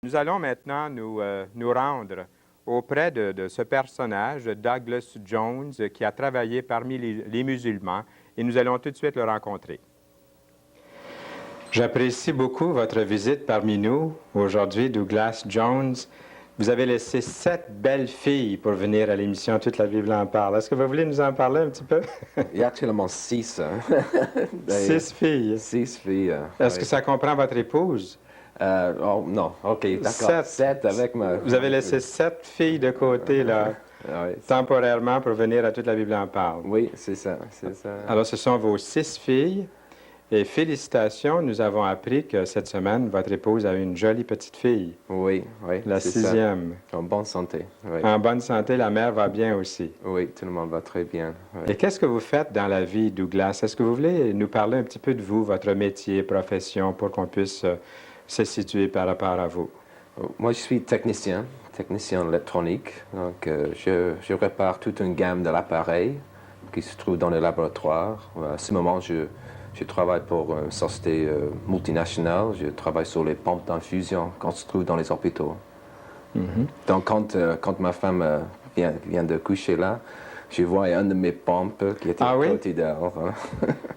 Nous allons maintenant nous rendre auprès de ce personnage, Douglas Jones, qui a travaillé parmi les musulmans, et nous allons tout de suite le rencontrer. J'apprécie beaucoup votre visite parmi nous aujourd'hui, Douglas Jones. Vous avez laissé 7 belles filles pour venir à l'émission Toute la Bible en parle. Est-ce que vous voulez nous en parler un petit peu? Il y a actuellement 6. Six filles. 6 filles. Est-ce que ça comprend votre épouse? Oh, non, OK, d'accord. 7 avec ma... Vous avez laissé 7 filles de côté, là, Oui, temporairement, pour venir à Toute la Bible en parle. oui, c'est ça, c'est ça. Alors, ce sont vos 6 filles. Et félicitations, nous avons appris que cette semaine, votre épouse a eu une jolie petite fille, Oui, oui, la c'est ça. 6e. En bonne santé, oui. En bonne santé, la mère va bien aussi. Oui, tout le monde va très bien. Oui. Et qu'est-ce que vous faites dans la vie, Douglas? Est-ce que vous voulez nous parler un petit peu de vous, votre métier, profession, pour qu'on puisse se situer par rapport à vous? Moi, je suis technicien électronique. Donc, je répare toute une gamme de l'appareil qui se trouve dans le laboratoire. À ce moment, je travaille pour une société multinationale. Je travaille sur les pompes d'infusion qu'on se trouve dans les hôpitaux. Mhm. Donc, quand ma femme vient de coucher là, je vois une de mes pompes qui était Ah oui? à côté d'elle.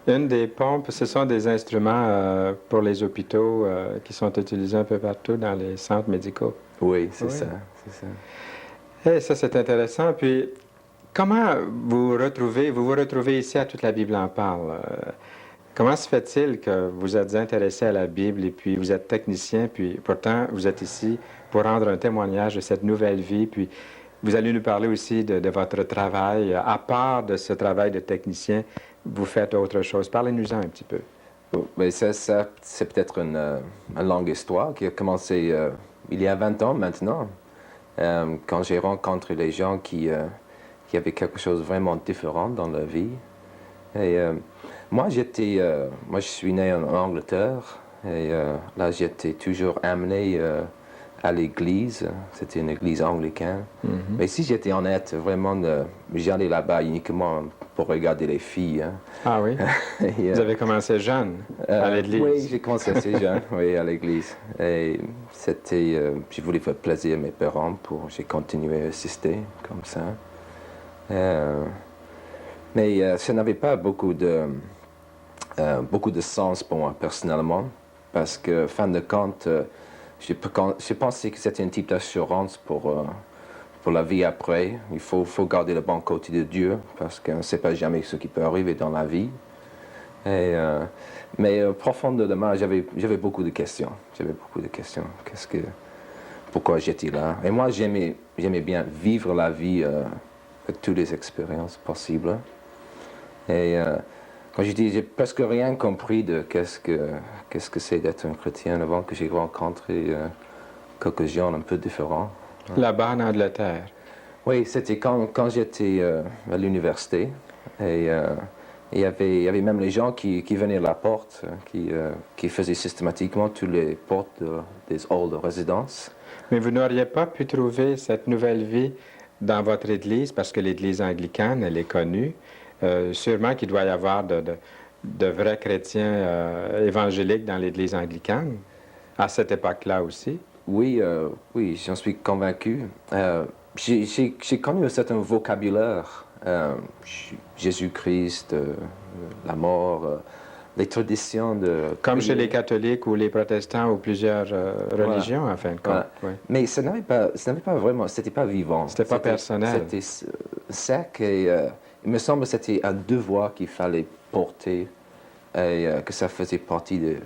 Une des pompes, ce sont des instruments pour les hôpitaux qui sont utilisés un peu partout dans les centres médicaux. Oui, c'est Oui. ça, c'est ça. Eh, ça, c'est intéressant. Puis, comment vous vous retrouvez ici à Toute la Bible en parle? Comment se fait-il que vous êtes intéressé à la Bible et puis vous êtes technicien, puis pourtant vous êtes ici pour rendre un témoignage de cette nouvelle vie, puis vous allez nous parler aussi de votre travail. À part de ce travail de technicien, vous faites autre chose. Parlez-nous-en un petit peu. Mais ça c'est peut-être une longue histoire qui a commencé il y a 20 ans maintenant, quand j'ai rencontré les gens qui avaient quelque chose de vraiment différent dans leur vie. Et moi, je suis né en Angleterre, et là, j'étais toujours amené à l'église. C'était une église anglicane. Mhm. Mais si j'étais honnête, vraiment, j'allais là-bas uniquement pour regarder les filles. Hein. Ah oui? Et, Vous avez commencé jeune à l'église? Oui, j'ai commencé assez jeune, oui, à l'église. Et je voulais faire plaisir à mes parents, j'ai continué à assister comme ça. Mais ça n'avait pas beaucoup de sens pour moi personnellement, parce que, fin de compte, je pensais que c'était un type d'assurance pour la vie après. Il faut garder le bon côté de Dieu, parce qu'on ne sait pas jamais ce qui peut arriver dans la vie. Mais profondément, j'avais beaucoup de questions. J'avais beaucoup de questions. Pourquoi j'étais là? Et moi, j'aimais bien vivre la vie avec toutes les expériences possibles. Et quand je dis, j'ai presque rien compris de qu'est-ce que c'est d'être un chrétien avant que j'ai rencontré quelques gens un peu différents. Là-bas en Angleterre. Oui, c'était quand j'étais à l'université. Et il y avait même les gens qui venaient à la porte, qui faisaient systématiquement toutes les portes des halls de résidence. Mais vous n'auriez pas pu trouver cette nouvelle vie dans votre église, parce que l'église anglicane, elle est connue. Sûrement qu'il doit y avoir de vrais chrétiens évangéliques dans l'église anglicane, à cette époque-là aussi. Oui, oui, j'en suis convaincu. J'ai connu un certain vocabulaire. Jésus-Christ, la mort, les traditions de... Comme chez les catholiques ou les protestants ou plusieurs religions, en fin de compte. Voilà. Oui. Mais ça n'avait pas vraiment, c'était pas vivant. C'était pas personnel. C'était sec et il me semble que c'était un devoir qu'il fallait porter et que ça faisait partie des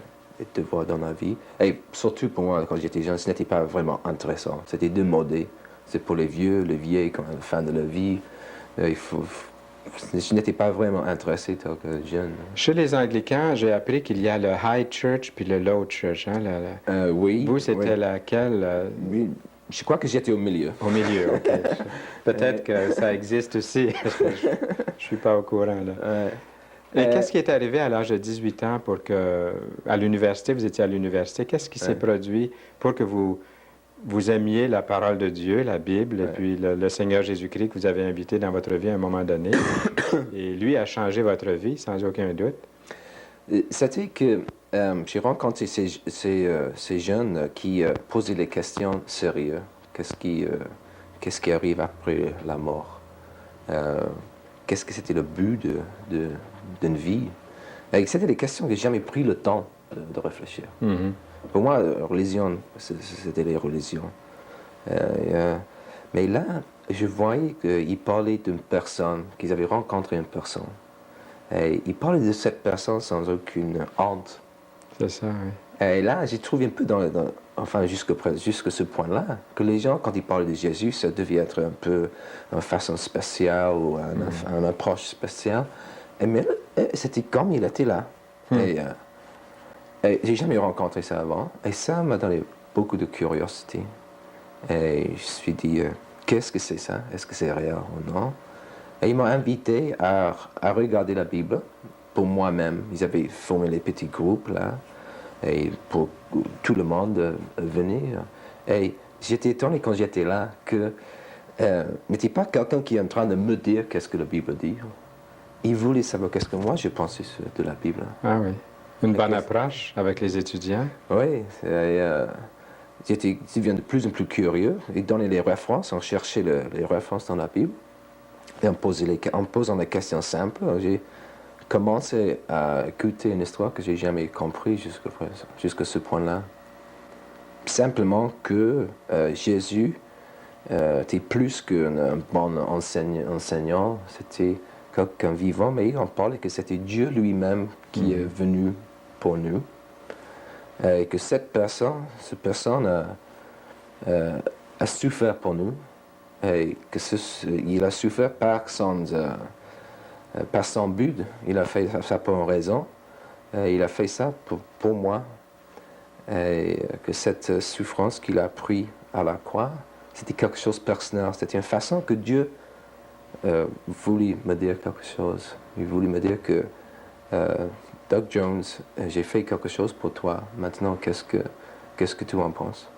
devoirs dans la vie. Et surtout pour moi, quand j'étais jeune, ce n'était pas vraiment intéressant. C'était démodé. C'est pour les vieux, les vieilles, quand à la fin de la vie. Je n'étais pas vraiment intéressé tant que jeune. Chez les anglicans, j'ai appris qu'il y a le High Church puis le Low Church. Hein, Oui. Vous, c'était oui. laquelle? Oui, je crois que j'étais au milieu. Au milieu, OK. Peut-être que ça existe aussi. Je ne suis pas au courant, là. Et qu'est-ce qui est arrivé à l'âge de 18 ans pour que, à l'université, vous étiez à l'université, qu'est-ce qui s'est produit pour que vous aimiez la parole de Dieu, la Bible, et puis le Seigneur Jésus-Christ que vous avez invité dans votre vie à un moment donné, et lui a changé votre vie, sans aucun doute? C'était que j'ai rencontré ces jeunes qui posaient des questions sérieuses. Qu'est-ce qui arrive après la mort? Qu'est-ce que c'était le but d'une vie? Et c'était des questions que j'ai jamais pris le temps de réfléchir. Mhm. Pour moi, religion, c'était les religions. Mais là, je voyais qu'ils parlaient d'une personne, qu'ils avaient rencontré une personne. Et ils parlaient de cette personne sans aucune honte. C'est ça, oui. Et là, j'ai trouvé un peu enfin jusqu'à ce point-là, que les gens, quand ils parlaient de Jésus, ça devait être un peu une façon spéciale ou une approche spéciale. Mais là, c'était comme il était là. Et j'ai jamais rencontré ça avant. Et ça m'a donné beaucoup de curiosité. Et je me suis dit, qu'est-ce que c'est ça? Est-ce que c'est réel ou non? Et ils m'ont invité à regarder la Bible pour moi-même. Ils avaient formé les petits groupes là, et pour tout le monde venir. Et j'étais étonné quand j'étais là que n'était pas quelqu'un qui est en train de me dire qu'est-ce que la Bible dit. Il voulait savoir qu'est-ce que moi je pensais de la Bible. Ah oui. Une bonne approche avec les étudiants. Oui, je deviens de plus en plus curieux. Ils donnaient les références, on cherchait les références dans la Bible. Et en posant des questions simples, j'ai commencé à écouter une histoire que j'ai jamais comprise jusqu'à ce point-là. Simplement que Jésus était plus qu'un bon enseignant, c'était quelqu'un vivant, mais on parlait que c'était Dieu lui-même qui est venu pour nous. Et que cette personne a souffert pour nous. Et qu'il a souffert par son but. Il a fait ça pour une raison. Et il a fait ça pour moi. Et que cette souffrance qu'il a prise à la croix, c'était quelque chose de personnel. C'était une façon que Dieu voulait me dire quelque chose. Il voulait me dire que Doug Jones, j'ai fait quelque chose pour toi. Maintenant, qu'est-ce que tu en penses?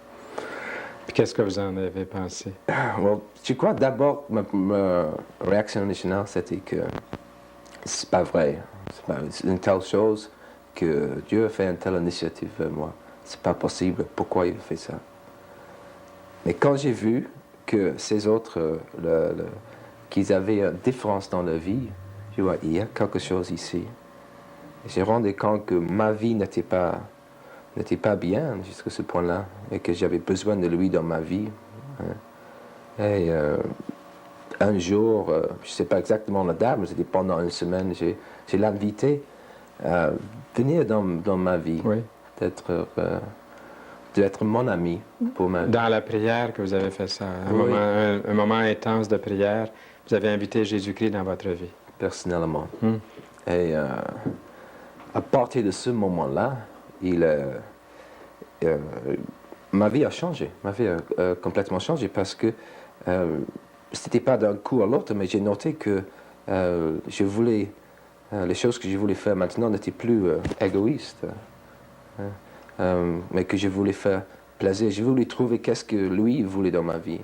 Puis qu'est-ce que vous en avez pensé? Well, je crois d'abord, ma réaction initiale, c'était que c'est pas vrai. C'est une telle chose que Dieu a fait une telle initiative vers moi. C'est pas possible. Pourquoi il a fait ça? Mais quand j'ai vu que ces autres, qu'ils avaient une différence dans leur vie, je vois, il y a quelque chose ici. J'ai rendu compte que ma vie n'était pas bien jusqu'à ce point-là et que j'avais besoin de lui dans ma vie. Et un jour, je ne sais pas exactement la date, mais c'était pendant une semaine, j'ai l'invité à venir dans ma vie, Oui. d'être mon ami pour ma vie. Dans la prière que vous avez fait ça, Oui. un moment intense de prière, vous avez invité Jésus-Christ dans votre vie. Personnellement. Et à partir de ce moment-là, ma vie a changé. Ma vie a complètement changé parce que c'était pas d'un coup à l'autre, mais j'ai noté que je voulais, les choses que je voulais faire maintenant n'étaient plus égoïstes, mais que je voulais faire plaisir. Je voulais trouver qu'est-ce que lui voulait dans ma vie.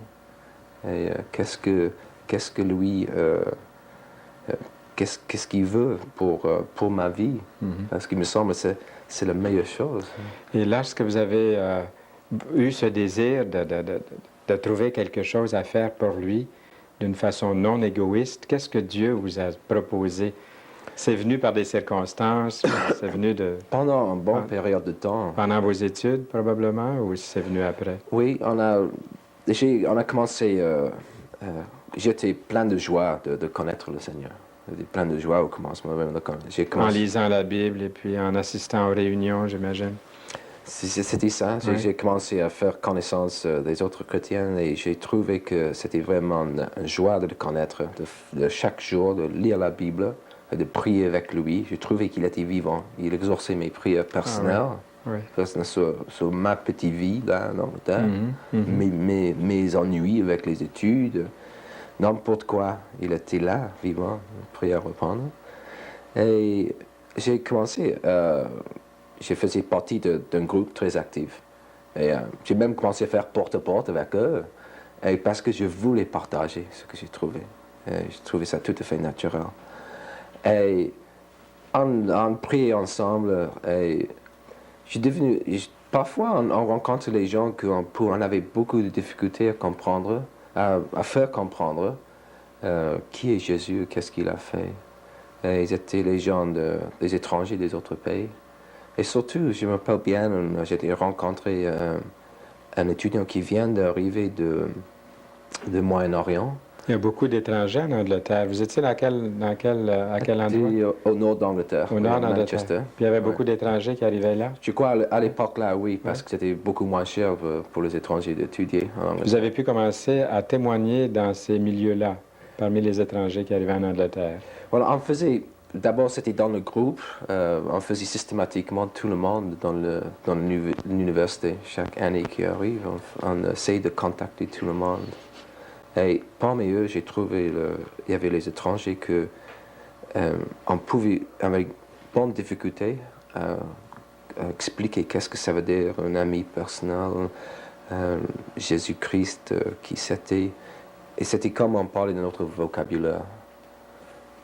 Et qu'est-ce que lui... qu'est-ce qu'il veut pour ma vie. Parce qu'il me semble que c'est la meilleure chose. Et lorsque vous avez eu ce désir de trouver quelque chose à faire pour lui d'une façon non égoïste, qu'est-ce que Dieu vous a proposé? C'est venu par des circonstances? C'est venu Pendant une bonne période de temps. Pendant vos études, probablement, ou c'est venu après? Oui, on a commencé... j'étais plein de joie de connaître le Seigneur. J'étais plein de joie au commencement. En lisant la Bible et puis en assistant aux réunions, j'imagine. C'était ça. Oui. J'ai commencé à faire connaissance des autres chrétiens et j'ai trouvé que c'était vraiment une joie de le connaître, de chaque jour, de lire la Bible, de prier avec lui. J'ai trouvé qu'il était vivant. Il exauçait mes prières personnelles, sur ma petite vie là, en Angleterre, mes ennuis avec les études, n'importe quoi. Il était là, vivant, prêt à répondre. Et j'ai commencé... je faisais partie d'un groupe très actif. Et j'ai même commencé à faire porte-à-porte avec eux, et parce que je voulais partager ce que j'ai trouvé. J'ai trouvé ça tout à fait naturel. Et on priait ensemble, et Parfois, on rencontre les gens on avait beaucoup de difficultés à comprendre, à faire comprendre qui est Jésus, qu'est-ce qu'il a fait. Et ils étaient les gens des étrangers des autres pays. Et surtout, je me rappelle bien, j'ai rencontré un étudiant qui vient d'arriver de Moyen-Orient. Il y a beaucoup d'étrangers en Angleterre. Vous étiez à quel endroit? C'était au nord d'Angleterre, Au nord à d'Angleterre. Manchester. Puis il y avait Ouais. beaucoup d'étrangers qui arrivaient là. Je crois à l'époque là, oui, parce que c'était beaucoup moins cher pour les étrangers d'étudier en Angleterre. Vous avez pu commencer à témoigner dans ces milieux-là, parmi les étrangers qui arrivaient en Angleterre. Voilà, d'abord c'était dans le groupe, on faisait systématiquement tout le monde dans l'université. Chaque année qui arrive, on essaye de contacter tout le monde. Et parmi eux, j'ai trouvé, il y avait les étrangers que on pouvait, avec bonne difficulté, expliquer qu'est-ce que ça veut dire un ami personnel, Jésus-Christ, qui c'était. Et c'était comme on parlait de notre vocabulaire.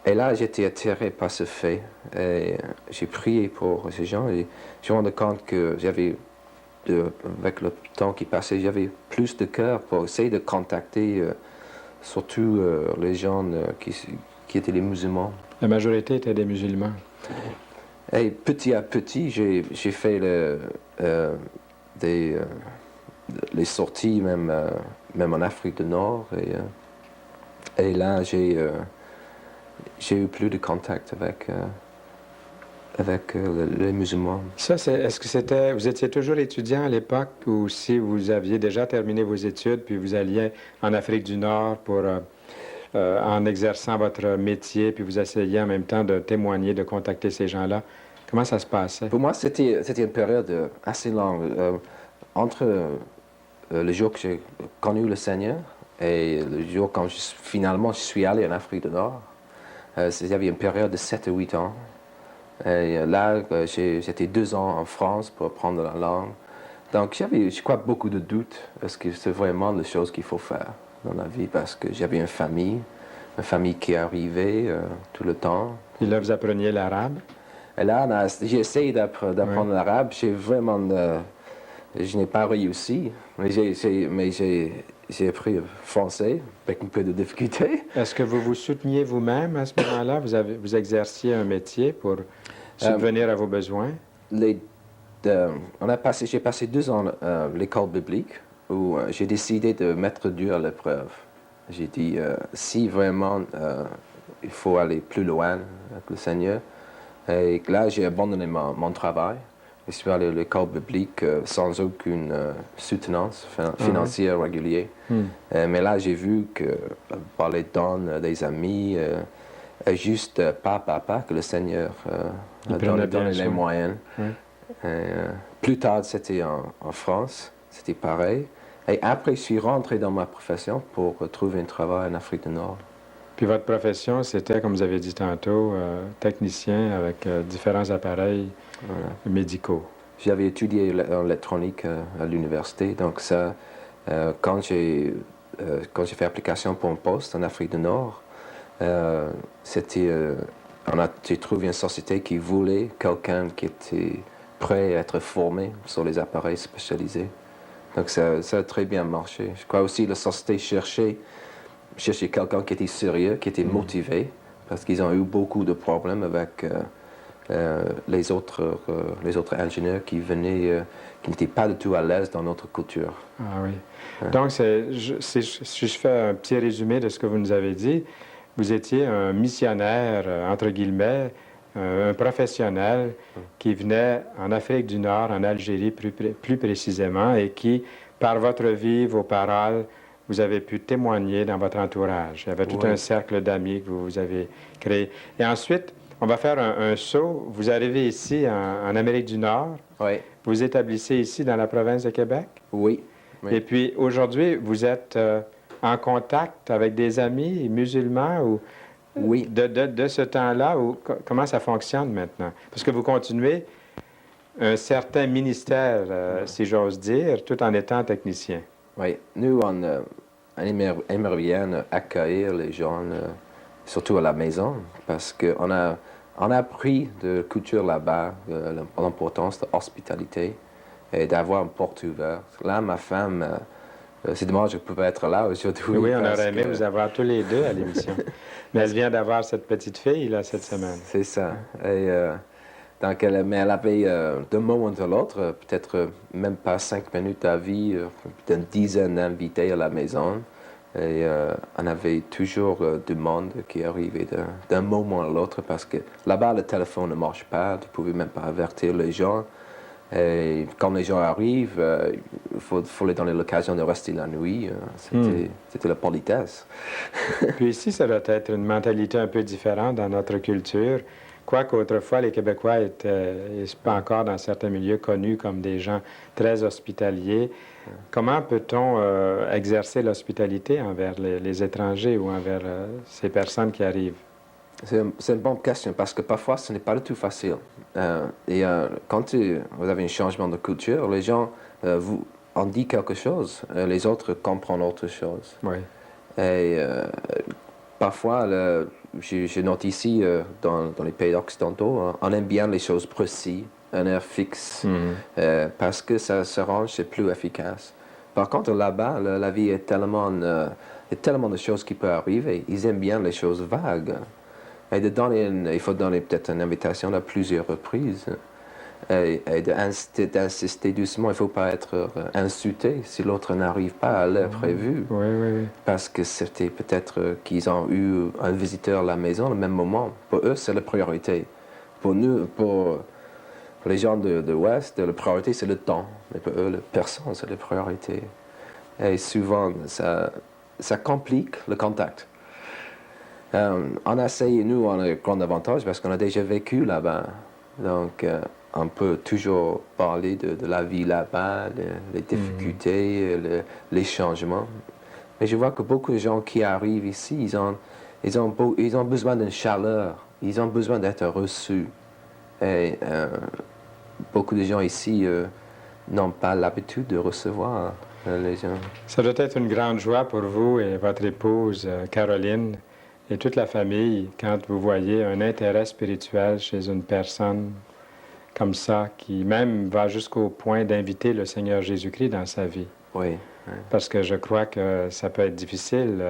Et là, j'étais attiré par ce fait. Et j'ai prié pour ces gens. Et je me rendais compte que avec le temps qui passait, j'avais plus de cœur pour essayer de contacter surtout les gens qui étaient les musulmans. La majorité étaient des musulmans. Et petit à petit, j'ai fait les sorties, même en Afrique du Nord. Et là, j'ai eu plus de contact avec les musulmans. Ça, est-ce que vous étiez toujours étudiant à l'époque ou si vous aviez déjà terminé vos études puis vous alliez en Afrique du Nord en exerçant votre métier puis vous essayiez en même temps de témoigner, de contacter ces gens-là? Comment ça se passait? Pour moi, c'était une période assez longue. Entre le jour que j'ai connu le Seigneur et le jour quand finalement je suis allé en Afrique du Nord, il y avait une période de 7 à 8 ans. Et là, j'étais 2 ans en France pour apprendre la langue. Donc j'avais, je crois, beaucoup de doutes. Est-ce que c'est vraiment les choses qu'il faut faire dans la vie? Parce que j'avais une famille qui arrivait tout le temps. Et là, vous appreniez l'arabe? Et là, j'ai essayé d'apprendre l'arabe. Je n'ai pas réussi, mais j'ai appris français avec un peu de difficulté. Est-ce que vous vous souteniez vous-même à ce moment-là? Vous exerciez un métier pour subvenir à vos besoins? J'ai passé 2 ans à l'école biblique où j'ai décidé de mettre Dieu à l'épreuve. J'ai dit, si vraiment il faut aller plus loin avec le Seigneur, et là j'ai abandonné mon travail. Je suis allé à l'école biblique sans aucune soutenance financière régulière. Mais là, j'ai vu que par les dons des amis, juste pas à pas, que le Seigneur a donné les moyens. Plus tard, c'était en France, c'était pareil. Et après, je suis rentré dans ma profession pour trouver un travail en Afrique du Nord. Puis votre profession, c'était, comme vous avez dit tantôt, technicien avec différents appareils médicaux. J'avais étudié l'électronique à l'université, donc ça, quand j'ai fait application pour un poste en Afrique du Nord, j'ai trouvé une société qui voulait quelqu'un qui était prêt à être formé sur les appareils spécialisés. Donc ça a très bien marché. Je crois aussi que la société cherchait quelqu'un qui était sérieux, qui était motivé, parce qu'ils ont eu beaucoup de problèmes avec les autres ingénieurs qui venaient, qui n'étaient pas du tout à l'aise dans notre culture. Ah oui. Donc, si je fais un petit résumé de ce que vous nous avez dit, vous étiez un missionnaire, entre guillemets, un professionnel qui venait en Afrique du Nord, en Algérie plus précisément, et qui, par votre vie, vos paroles, vous avez pu témoigner dans votre entourage. Il y avait tout un cercle d'amis que vous avez créé. Et ensuite, on va faire un saut. Vous arrivez ici en Amérique du Nord. Oui. Vous établissez ici dans la province de Québec. Oui. Et puis aujourd'hui, vous êtes en contact avec des amis musulmans ou oui. de ce temps-là ou comment ça fonctionne maintenant? Parce que vous continuez un certain ministère, si j'ose dire, tout en étant technicien. Oui. Nous, on aimerait bien accueillir les gens, surtout à la maison, parce qu'on a On a appris de culture là-bas, l'importance de l'hospitalité et d'avoir une porte ouverte. Là, ma femme, c'est dommage que je pouvais être là aujourd'hui. Oui, on parce aurait aimé que vous avoir tous les deux à l'émission. Mais elle vient d'avoir cette petite fille, là, cette semaine. C'est ça. Et, donc, mais elle avait d'un moment à l'autre, peut-être même pas 5 minutes à vie, une dizaine d'invités à la maison. Et on avait toujours du monde qui arrivait d'un moment à l'autre parce que là-bas, le téléphone ne marche pas, tu ne pouvais même pas avertir les gens. Et quand les gens arrivent, il faut leur donner l'occasion de rester la nuit. C'était la politesse. Puis ici, ça doit être une mentalité un peu différente dans notre culture. Quoique autrefois, les Québécois étaient, et c'est pas encore dans certains milieux, connus comme des gens très hospitaliers. Comment peut-on exercer l'hospitalité envers les étrangers ou envers ces personnes qui arrivent? C'est une bonne question parce que parfois ce n'est pas du tout facile. Quand vous avez un changement de culture, les gens vous en disent quelque chose, les autres comprennent autre chose. Oui. Et parfois, je note ici, dans les pays occidentaux, on aime bien les choses précises, un air fixe, parce que ça se rend, c'est plus efficace. Par contre, là-bas, la vie est tellement, il y a tellement de choses qui peuvent arriver. Ils aiment bien les choses vagues. Et il faut donner peut-être une invitation à plusieurs reprises. Et d'insister doucement, il ne faut pas être insulté si l'autre n'arrive pas à l'heure prévue. Oui, oui, oui. Parce que c'était peut-être qu'ils ont eu un visiteur à la maison au même moment. Pour eux, c'est la priorité. Pour nous, pour les gens de l'Ouest, la priorité, c'est le temps. Mais pour eux, la personne, c'est la priorité. Et souvent, ça complique le contact. On a essayé, nous, on a un grand avantage parce qu'on a déjà vécu là-bas. Donc, on peut toujours parler de la vie là-bas, les difficultés, les changements. Mais je vois que beaucoup de gens qui arrivent ici, ils ont besoin d'une chaleur, ils ont besoin d'être reçus. Et beaucoup de gens ici n'ont pas l'habitude de recevoir les gens. Ça doit être une grande joie pour vous et votre épouse, Caroline, et toute la famille, quand vous voyez un intérêt spirituel chez une personne comme ça, qui même va jusqu'au point d'inviter le Seigneur Jésus-Christ dans sa vie. Oui. Parce que je crois que ça peut être difficile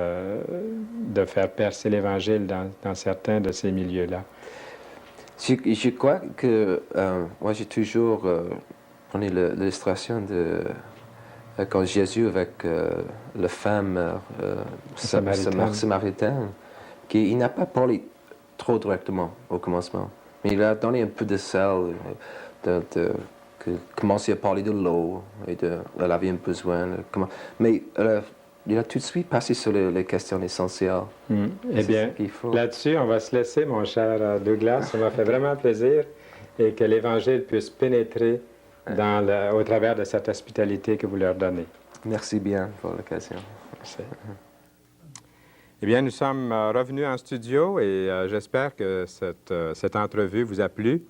de faire percer l'Évangile dans certains de ces milieux-là. Je crois que moi j'ai toujours pris l'illustration de quand Jésus avec la femme samaritaine, il n'a pas parlé trop directement au commencement, mais il a donné un peu de sel, commencer à parler de l'eau et elle avait un besoin. Mais il a tout de suite passé sur les questions essentielles. Eh bien, là-dessus, on va se laisser, mon cher Douglas. Ça m'a fait vraiment plaisir et que l'Évangile puisse pénétrer au travers de cette hospitalité que vous leur donnez. Merci bien pour l'occasion. Merci. Eh bien, nous sommes revenus en studio et j'espère que cette entrevue vous a plu.